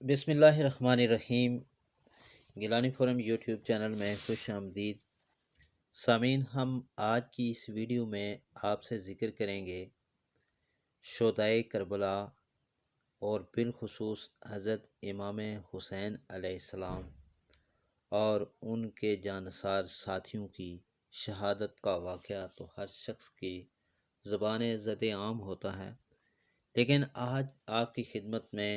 بسم اللہ الرحمن الرحیم۔ گیلانی فورم یوٹیوب چینل میں خوش آمدید۔ سامعین، ہم آج کی اس ویڈیو میں آپ سے ذکر کریں گے شہدائے کربلا اور بالخصوص حضرت امام حسین علیہ السلام اور ان کے جانثار ساتھیوں کی شہادت کا واقعہ تو ہر شخص کی زبان زد عام ہوتا ہے، لیکن آج آپ کی خدمت میں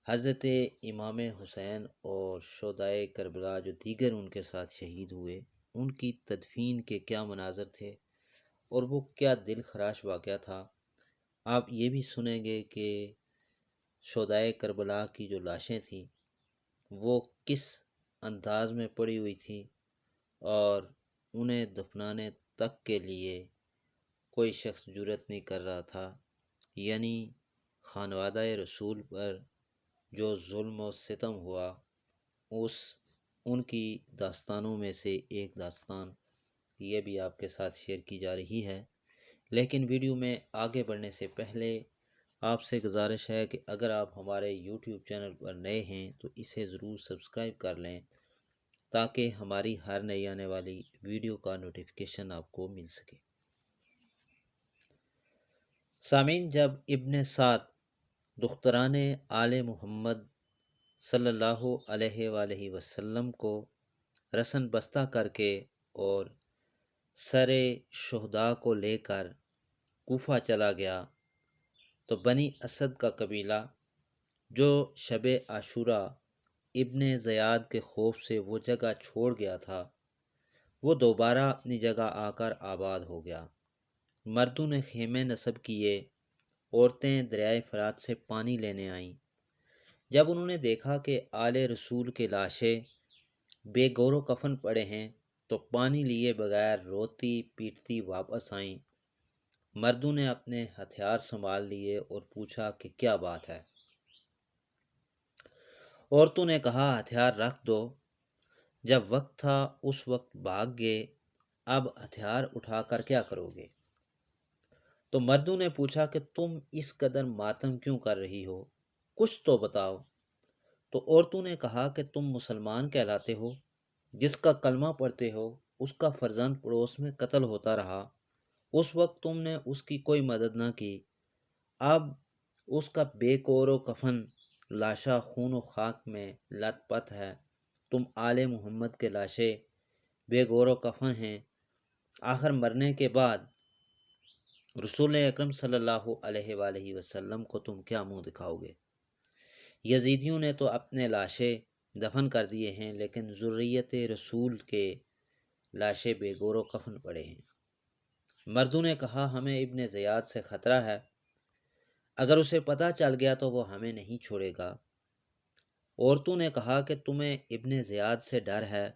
حضرت امام حسین اور شہدائے کربلا جو دیگر ان کے ساتھ شہید ہوئے، ان کی تدفین کے کیا مناظر تھے اور وہ کیا دل خراش واقعہ تھا۔ آپ یہ بھی سنیں گے کہ شہدائے کربلا کی جو لاشیں تھیں وہ کس انداز میں پڑی ہوئی تھیں اور انہیں دفنانے تک کے لیے کوئی شخص جرأت نہیں کر رہا تھا، یعنی خانوادہ رسول پر جو ظلم و ستم ہوا، ان کی داستانوں میں سے ایک داستان یہ بھی آپ کے ساتھ شیئر کی جا رہی ہے۔ لیکن ویڈیو میں آگے بڑھنے سے پہلے آپ سے گزارش ہے کہ اگر آپ ہمارے یوٹیوب چینل پر نئے ہیں تو اسے ضرور سبسکرائب کر لیں تاکہ ہماری ہر نئی آنے والی ویڈیو کا نوٹیفیکیشن آپ کو مل سکے۔ سامعین، جب ابن سعد دختران آل محمد صلی اللہ علیہ وآلہ وسلم کو رسن بستہ کر کے اور سر شہداء کو لے کر کوفہ چلا گیا تو بنی اسد کا قبیلہ جو شب عاشورہ ابن زیاد کے خوف سے وہ جگہ چھوڑ گیا تھا، وہ دوبارہ اپنی جگہ آ کر آباد ہو گیا۔ مردوں نے خیمے نصب کیے، عورتیں دریائے فرات سے پانی لینے آئیں۔ جب انہوں نے دیکھا کہ آل رسول کے لاشیں بے گور و کفن پڑے ہیں تو پانی لیے بغیر روتی پیٹتی واپس آئیں۔ مردوں نے اپنے ہتھیار سنبھال لیے اور پوچھا کہ کیا بات ہے۔ عورتوں نے کہا ہتھیار رکھ دو، جب وقت تھا اس وقت بھاگ گئے، اب ہتھیار اٹھا کر کیا کرو گے؟ تو مردوں نے پوچھا کہ تم اس قدر ماتم کیوں کر رہی ہو، کچھ تو بتاؤ۔ تو عورتوں نے کہا کہ تم مسلمان کہلاتے ہو، جس کا کلمہ پڑھتے ہو اس کا فرزند پڑوس میں قتل ہوتا رہا، اس وقت تم نے اس کی کوئی مدد نہ کی، اب اس کا بے کور و کفن لاشا خون و خاک میں لت پت ہے، تم آل محمد کے لاشیں بے گور و کفن ہیں، آخر مرنے کے بعد رسول اکرم صلی اللہ علیہ وآلہ وسلم کو تم کیا منہ دکھاؤ گے؟ یزیدیوں نے تو اپنے لاشیں دفن کر دیے ہیں، لیکن ذریت رسول کے لاشیں بے گور و کفن پڑے ہیں۔ مردوں نے کہا ہمیں ابن زیاد سے خطرہ ہے، اگر اسے پتہ چل گیا تو وہ ہمیں نہیں چھوڑے گا۔ عورتوں نے کہا کہ تمہیں ابن زیاد سے ڈر ہے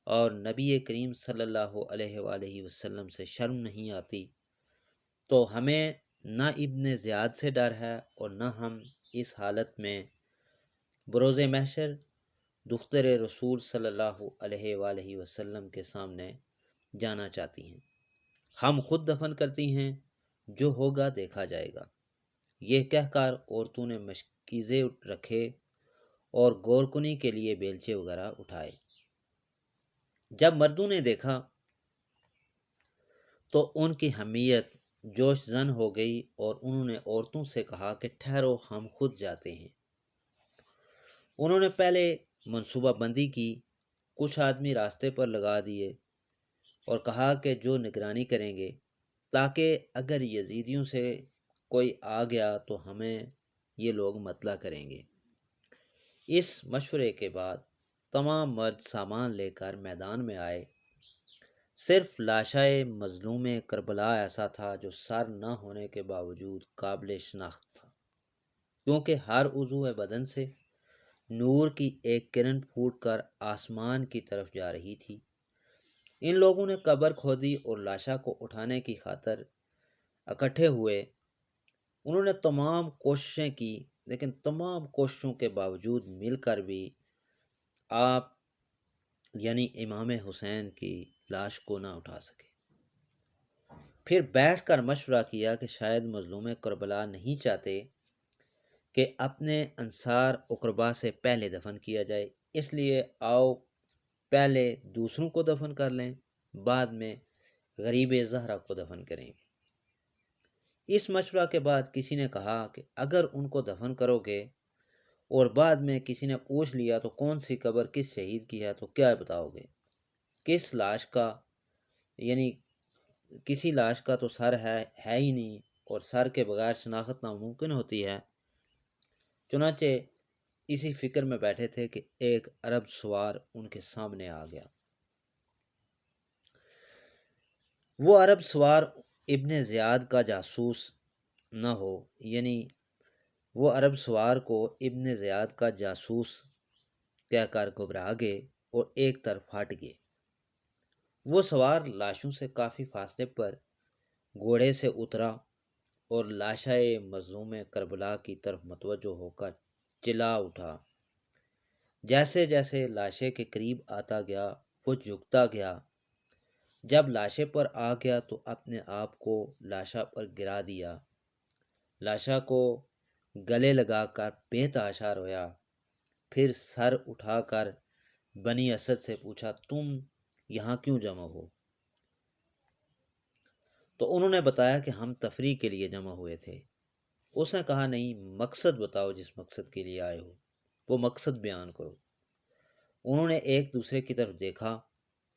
اور نبی کریم صلی اللہ علیہ وآلہ وسلم سے شرم نہیں آتی، تو ہمیں نہ ابن زیاد سے ڈر ہے اور نہ ہم اس حالت میں بروز محشر دختر رسول صلی اللہ علیہ وآلہ وسلم کے سامنے جانا چاہتی ہیں، ہم خود دفن کرتی ہیں، جو ہوگا دیکھا جائے گا۔ یہ کہہ کر عورتوں نے مشکیزے رکھے اور گورکنی کے لیے بیلچے وغیرہ اٹھائے۔ جب مردوں نے دیکھا تو ان کی حمیت جوش زن ہو گئی اور انہوں نے عورتوں سے کہا کہ ٹھہرو، ہم خود جاتے ہیں۔ انہوں نے پہلے منصوبہ بندی کی، کچھ آدمی راستے پر لگا دیے اور کہا کہ جو نگرانی کریں گے، تاکہ اگر یزیدیوں سے کوئی آ گیا تو ہمیں یہ لوگ مطلع کریں گے۔ اس مشورے کے بعد تمام مرد سامان لے کر میدان میں آئے، صرف لاشائے مظلوم کربلا ایسا تھا جو سر نہ ہونے کے باوجود قابل شناخت تھا، کیونکہ ہر عضو بدن سے نور کی ایک کرن پھوٹ کر آسمان کی طرف جا رہی تھی۔ ان لوگوں نے قبر کھودی اور لاشا کو اٹھانے کی خاطر اکٹھے ہوئے۔ انہوں نے تمام کوششیں کی، لیکن تمام کوششوں کے باوجود مل کر بھی آپ یعنی امام حسین کی لاش کو نہ اٹھا سکے۔ پھر بیٹھ کر مشورہ کیا کہ شاید مظلوم کربلا نہیں چاہتے کہ اپنے انصار اقربا سے پہلے دفن کیا جائے، اس لیے آؤ پہلے دوسروں کو دفن کر لیں، بعد میں غریب زہرا کو دفن کریں گے۔ اس مشورہ کے بعد کسی نے کہا کہ اگر ان کو دفن کرو گے اور بعد میں کسی نے پوچھ لیا تو کون سی قبر کس شہید کی ہے تو کیا بتاؤ گے؟ کس لاش کا، یعنی کسی لاش کا تو سر ہے ہی نہیں، اور سر کے بغیر شناخت ناممکن ہوتی ہے۔ چنانچہ اسی فکر میں بیٹھے تھے کہ ایک عرب سوار ان کے سامنے آ گیا۔ وہ عرب سوار ابن زیاد کا جاسوس نہ ہو، یعنی وہ عرب سوار کو ابن زیاد کا جاسوس کہہ کر گھبرا گئے اور ایک طرف ہٹ گئے۔ وہ سوار لاشوں سے کافی فاصلے پر گھوڑے سے اترا اور لاشائے مظلوم کربلا کی طرف متوجہ ہو کر چلا اٹھا۔ جیسے جیسے لاشے کے قریب آتا گیا وہ جھکتا گیا، جب لاشے پر آ گیا تو اپنے آپ کو لاشا پر گرا دیا، لاشا کو گلے لگا کر بے تحاشا رویا، پھر سر اٹھا کر بنی اسد سے پوچھا تم یہاں کیوں جمع ہو؟ تو انہوں نے بتایا کہ ہم تفریح کے لیے جمع ہوئے تھے۔ اس نے کہا نہیں، مقصد بتاؤ جس مقصد کے لیے آئے ہو، وہ مقصد بیان کرو۔ انہوں نے ایک دوسرے کی طرف دیکھا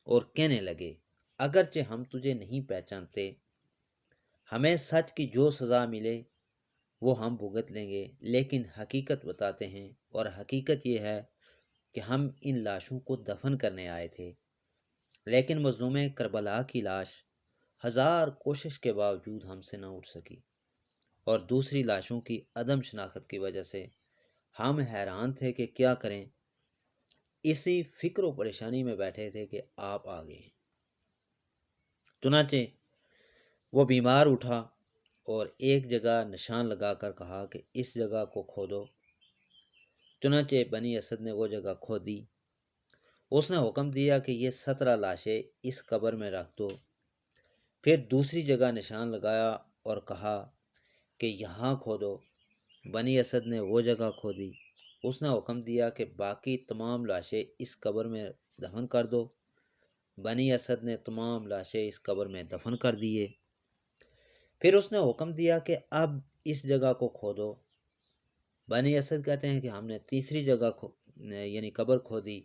اور کہنے لگے اگرچہ ہم تجھے نہیں پہچانتے، ہمیں سچ کی جو سزا ملے وہ ہم بھگت لیں گے، لیکن حقیقت بتاتے ہیں، اور حقیقت یہ ہے کہ ہم ان لاشوں کو دفن کرنے آئے تھے، لیکن مظلوم کربلا کی لاش ہزار کوشش کے باوجود ہم سے نہ اٹھ سکی، اور دوسری لاشوں کی عدم شناخت کی وجہ سے ہم حیران تھے کہ کیا کریں۔ اسی فکر و پریشانی میں بیٹھے تھے کہ آپ آ گئے۔ چنانچہ وہ بیمار اٹھا اور ایک جگہ نشان لگا کر کہا کہ اس جگہ کو کھودو۔ چنانچہ بنی اسد نے وہ جگہ کھودی۔ اس نے حکم دیا کہ یہ 17 لاشیں اس قبر میں رکھ دو، پھر دوسری جگہ نشان لگایا اور کہا کہ یہاں کھودو۔ بنی اسد نے وہ جگہ کھودی۔ اس نے حکم دیا کہ باقی تمام لاشیں اس قبر میں دفن کر دو۔ بنی اسد نے تمام لاشیں اس قبر میں دفن کر دیے۔ پھر اس نے حکم دیا کہ اب اس جگہ کو کھودو۔ بنی اسد کہتے ہیں کہ ہم نے تیسری جگہ یعنی قبر کھودی۔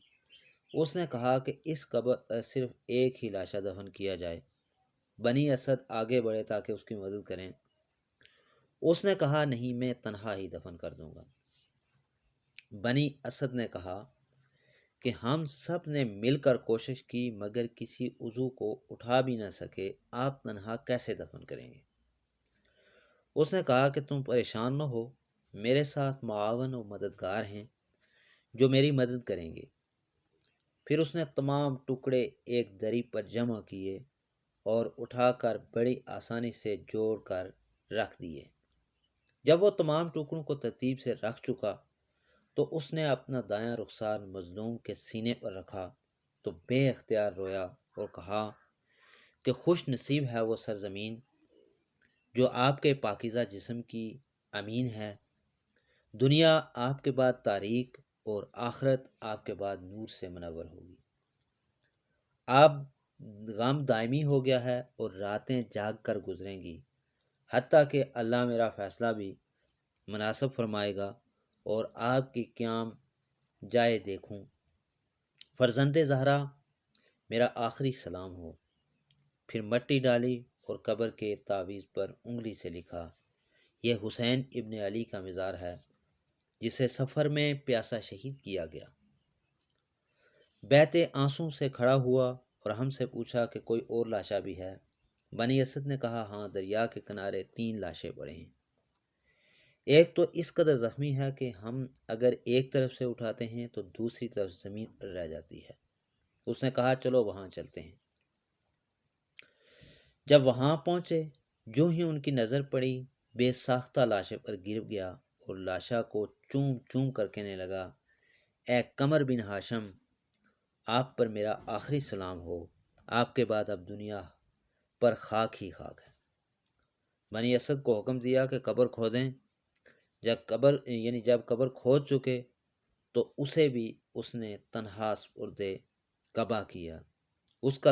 اس نے کہا کہ اس قبر صرف ایک ہی لاشا دفن کیا جائے۔ بنی اسد آگے بڑھے تاکہ اس کی مدد کریں۔ اس نے کہا نہیں، میں تنہا ہی دفن کر دوں گا۔ بنی اسد نے کہا کہ ہم سب نے مل کر کوشش کی مگر کسی عضو کو اٹھا بھی نہ سکے، آپ تنہا کیسے دفن کریں گے؟ اس نے کہا کہ تم پریشان نہ ہو، میرے ساتھ معاون و مددگار ہیں جو میری مدد کریں گے۔ پھر اس نے تمام ٹکڑے ایک دری پر جمع کیے اور اٹھا کر بڑی آسانی سے جوڑ کر رکھ دیے۔ جب وہ تمام ٹکڑوں کو ترتیب سے رکھ چکا تو اس نے اپنا دایاں رخسار مظلوم کے سینے پر رکھا تو بے اختیار رویا اور کہا کہ خوش نصیب ہے وہ سرزمین جو آپ کے پاکیزہ جسم کی امین ہے، دنیا آپ کے بعد تاریک اور آخرت آپ کے بعد نور سے منور ہوگی۔ آپ غم دائمی ہو گیا ہے اور راتیں جاگ کر گزریں گی، حتیٰ کہ اللہ میرا فیصلہ بھی مناسب فرمائے گا اور آپ کی قیام جائے دیکھوں۔ فرزند زہرا میرا آخری سلام ہو۔ پھر مٹی ڈالی اور قبر کے تعویذ پر انگلی سے لکھا، یہ حسین ابن علی کا مزار ہے جسے سفر میں پیاسا شہید کیا گیا۔ بیت آنسوں سے کھڑا ہوا اور ہم سے پوچھا کہ کوئی اور لاشا بھی ہے؟ بنی اسد نے کہا ہاں، دریا کے کنارے 3 لاشیں پڑے ہیں، ایک تو اس قدر زخمی ہے کہ ہم اگر ایک طرف سے اٹھاتے ہیں تو دوسری طرف زمین پر رہ جاتی ہے۔ اس نے کہا چلو وہاں چلتے ہیں۔ جب وہاں پہنچے، جو ہی ان کی نظر پڑی بے ساختہ لاشے پر گر گیا اور لاشا کو چوم چوم کر کہنے لگا، اے قمر بن ہاشم، آپ پر میرا آخری سلام ہو، آپ کے بعد اب دنیا پر خاک ہی خاک ہے۔ بنی اسد کو حکم دیا کہ قبر کھودیں۔ جب قبر کھود چکے تو اسے بھی اس نے تنہا سپرد قبا کیا۔ اس کا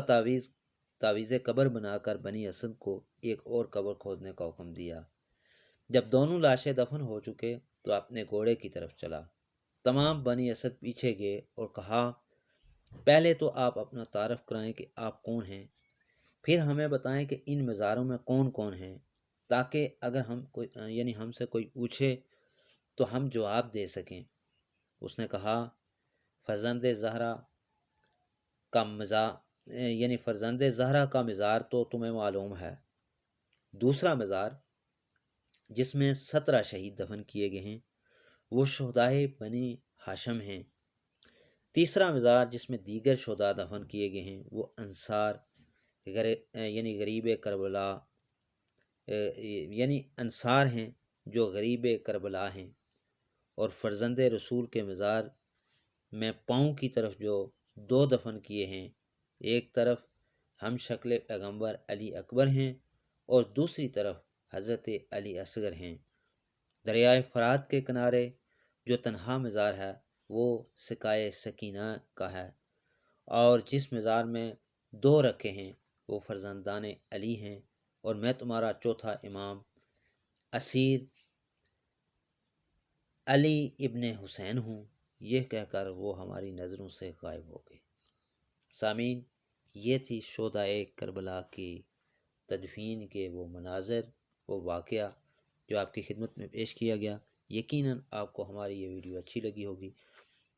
تعویذ قبر بنا کر بنی اسد کو ایک اور قبر کھودنے کا حکم دیا۔ جب دونوں لاشیں دفن ہو چکے تو اپنے گھوڑے کی طرف چلا۔ تمام بنی اسد پیچھے گئے اور کہا پہلے تو آپ اپنا تعارف کرائیں کہ آپ کون ہیں، پھر ہمیں بتائیں کہ ان مزاروں میں کون کون ہیں، تاکہ اگر ہم سے کوئی پوچھے تو ہم جواب دے سکیں۔ اس نے کہا فرزند زہرا کا مزار تو تمہیں معلوم ہے، دوسرا مزار جس میں 17 شہید دفن کیے گئے ہیں وہ شہدائے بنی ہاشم ہیں۔ تیسرا مزار جس میں دیگر شہداء دفن کیے گئے ہیں وہ انصار غریب کربلا انصار ہیں جو غریب کربلا ہیں۔ اور فرزند رسول کے مزار میں پاؤں کی طرف جو 2 دفن کیے ہیں، ایک طرف ہم شکل پیغمبر علی اکبر ہیں اور دوسری طرف حضرت علی اصغر ہیں۔ دریائے فرات کے کنارے جو تنہا مزار ہے وہ سقائے سکینہ کا ہے، اور جس مزار میں 2 رکھے ہیں وہ فرزندان علی ہیں، اور میں تمہارا چوتھا امام اسیر علی ابن حسین ہوں۔ یہ کہہ کر وہ ہماری نظروں سے غائب ہو گئے۔ سامعین، یہ تھی شہدائے کربلا کی تدفین کے وہ مناظر، وہ واقعہ جو آپ کی خدمت میں پیش کیا گیا۔ یقیناً آپ کو ہماری یہ ویڈیو اچھی لگی ہوگی۔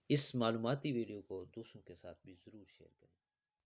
اس معلوماتی ویڈیو کو دوسروں کے ساتھ بھی ضرور شیئر کریں۔